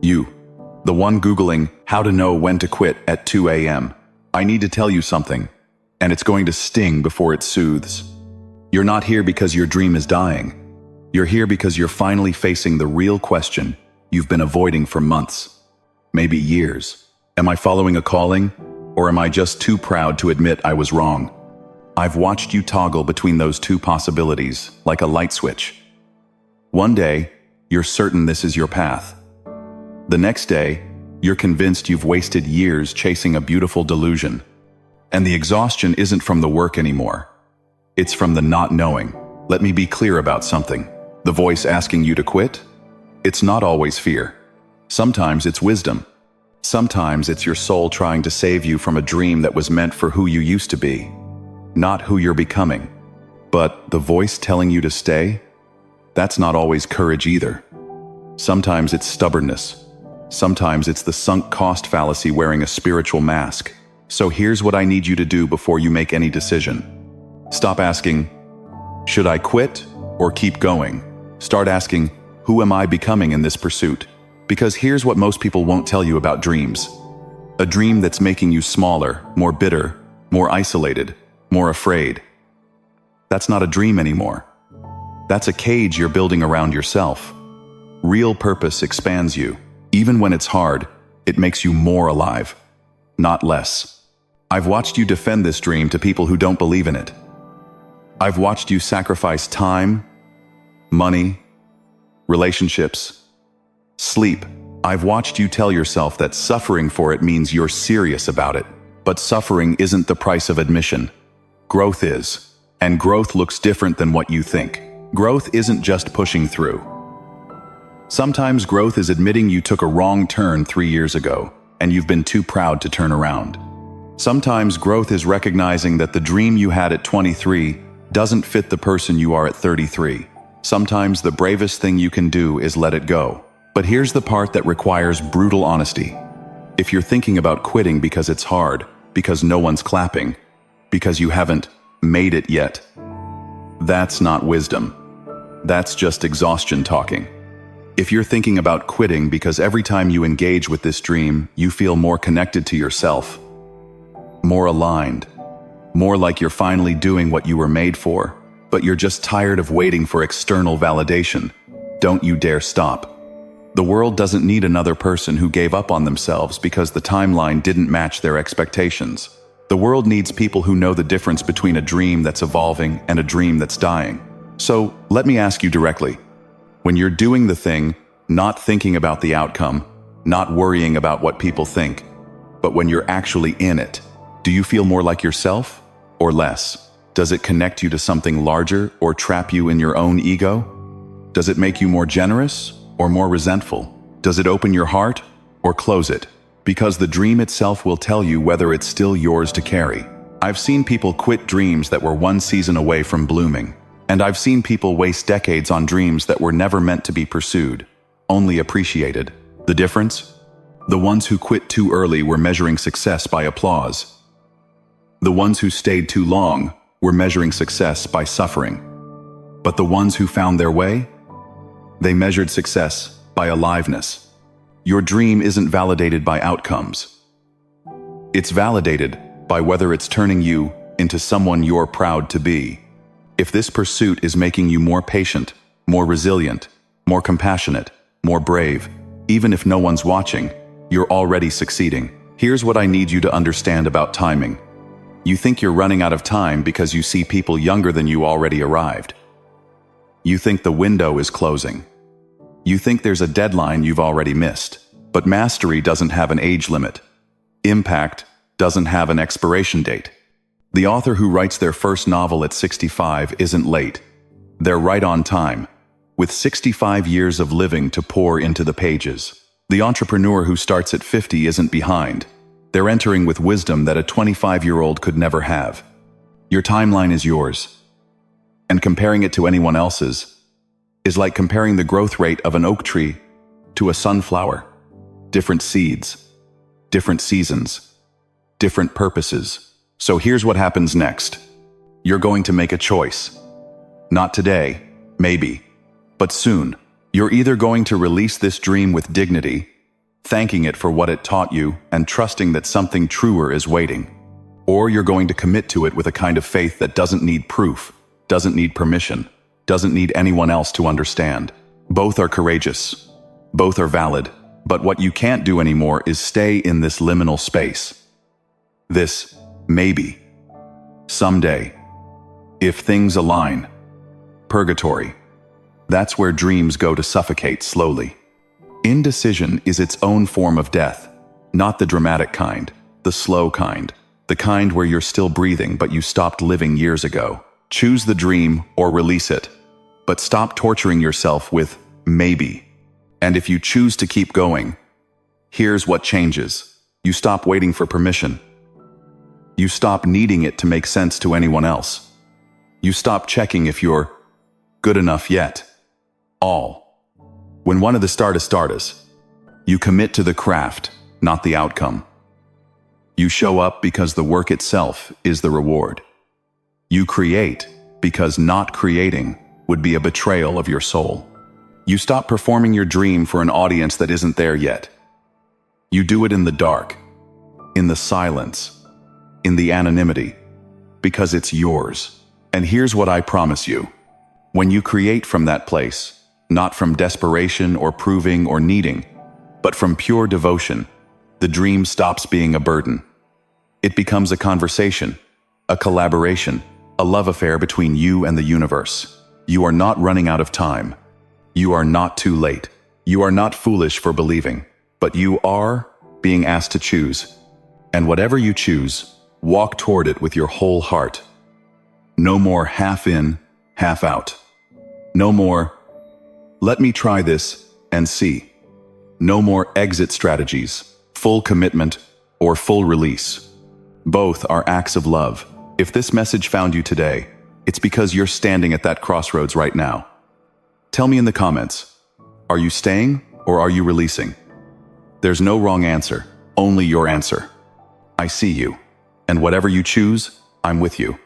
You, the one Googling how to know when to quit at 2 a.m. I need to tell you something, and it's going to sting before it soothes. You're not here because your dream is dying. You're here because you're finally facing the real question you've been avoiding for months, maybe years. Am I following a calling, or am I just too proud to admit I was wrong? I've watched you toggle between those two possibilities like a light switch. One day, you're certain this is your path. The next day, you're convinced you've wasted years chasing a beautiful delusion. And the exhaustion isn't from the work anymore. It's from the not knowing. Let me be clear about something. The voice asking you to quit? It's not always fear. Sometimes it's wisdom. Sometimes it's your soul trying to save you from a dream that was meant for who you used to be, not who you're becoming. But the voice telling you to stay? That's not always courage either. Sometimes it's stubbornness. Sometimes it's the sunk cost fallacy wearing a spiritual mask. So here's what I need you to do before you make any decision. Stop asking, should I quit or keep going? Start asking, who am I becoming in this pursuit? Because here's what most people won't tell you about dreams. A dream that's making you smaller, more bitter, more isolated, more afraid. That's not a dream anymore. That's a cage you're building around yourself. Real purpose expands you. Even when it's hard, it makes you more alive, not less. I've watched you defend this dream to people who don't believe in it. I've watched you sacrifice time, money, relationships, sleep. I've watched you tell yourself that suffering for it means you're serious about it. But suffering isn't the price of admission. Growth is. And growth looks different than what you think. Growth isn't just pushing through. Sometimes growth is admitting you took a wrong turn 3 years ago, and you've been too proud to turn around. Sometimes growth is recognizing that the dream you had at 23 doesn't fit the person you are at 33. Sometimes the bravest thing you can do is let it go. But here's the part that requires brutal honesty. If you're thinking about quitting because it's hard, because no one's clapping, because you haven't made it yet, that's not wisdom. That's just exhaustion talking. If you're thinking about quitting because every time you engage with this dream, you feel more connected to yourself, more aligned, more like you're finally doing what you were made for, but you're just tired of waiting for external validation, don't you dare stop. The world doesn't need another person who gave up on themselves because the timeline didn't match their expectations. The world needs people who know the difference between a dream that's evolving and a dream that's dying. So, let me ask you directly. When you're doing the thing, not thinking about the outcome, not worrying about what people think, but when you're actually in it, do you feel more like yourself or less? Does it connect you to something larger or trap you in your own ego? Does it make you more generous or more resentful? Does it open your heart or close it? Because the dream itself will tell you whether it's still yours to carry. I've seen people quit dreams that were one season away from blooming. And I've seen people waste decades on dreams that were never meant to be pursued, only appreciated. The difference? The ones who quit too early were measuring success by applause. The ones who stayed too long were measuring success by suffering. But the ones who found their way? They measured success by aliveness. Your dream isn't validated by outcomes. It's validated by whether it's turning you into someone you're proud to be. If this pursuit is making you more patient, more resilient, more compassionate, more brave, even if no one's watching, you're already succeeding. Here's what I need you to understand about timing. You think you're running out of time because you see people younger than you already arrived. You think the window is closing. You think there's a deadline you've already missed. But mastery doesn't have an age limit. Impact doesn't have an expiration date. The author who writes their first novel at 65 isn't late. They're right on time, with 65 years of living to pour into the pages. The entrepreneur who starts at 50 isn't behind. They're entering with wisdom that a 25-year-old could never have. Your timeline is yours. And comparing it to anyone else's is like comparing the growth rate of an oak tree to a sunflower. Different seeds, different seasons, different purposes. So here's what happens next. You're going to make a choice. Not today, maybe, but soon. You're either going to release this dream with dignity thanking it for what it taught you and trusting that something truer is waiting. Or you're going to commit to it with a kind of faith that doesn't need proof, doesn't need permission, doesn't need anyone else to understand. Both are courageous. Both are valid. But what you can't do anymore is stay in this liminal space. This maybe. Someday. If things align. Purgatory. That's where dreams go to suffocate slowly. Indecision is its own form of death, not the dramatic kind, the slow kind, the kind where you're still breathing but you stopped living years ago. Choose the dream or release it, but stop torturing yourself with maybe. And if you choose to keep going, here's what changes. You stop waiting for permission. You stop needing it to make sense to anyone else. You stop checking if you're good enough yet. When one of the starters, you commit to the craft, not the outcome. You show up because the work itself is the reward. You create because not creating would be a betrayal of your soul. You stop performing your dream for an audience that isn't there yet. You do it in the dark, in the silence, in the anonymity, because it's yours. And here's what I promise you. When you create from that place, not from desperation or proving or needing, but from pure devotion, the dream stops being a burden. It becomes a conversation, a collaboration, a love affair between you and the universe. You are not running out of time. You are not too late. You are not foolish for believing, but you are being asked to choose. And whatever you choose, walk toward it with your whole heart. No more half in, half out. No more, let me try this and see. No more exit strategies, full commitment, or full release. Both are acts of love. If this message found you today, it's because you're standing at that crossroads right now. Tell me in the comments, are you staying or are you releasing? There's no wrong answer, only your answer. I see you, and whatever you choose, I'm with you.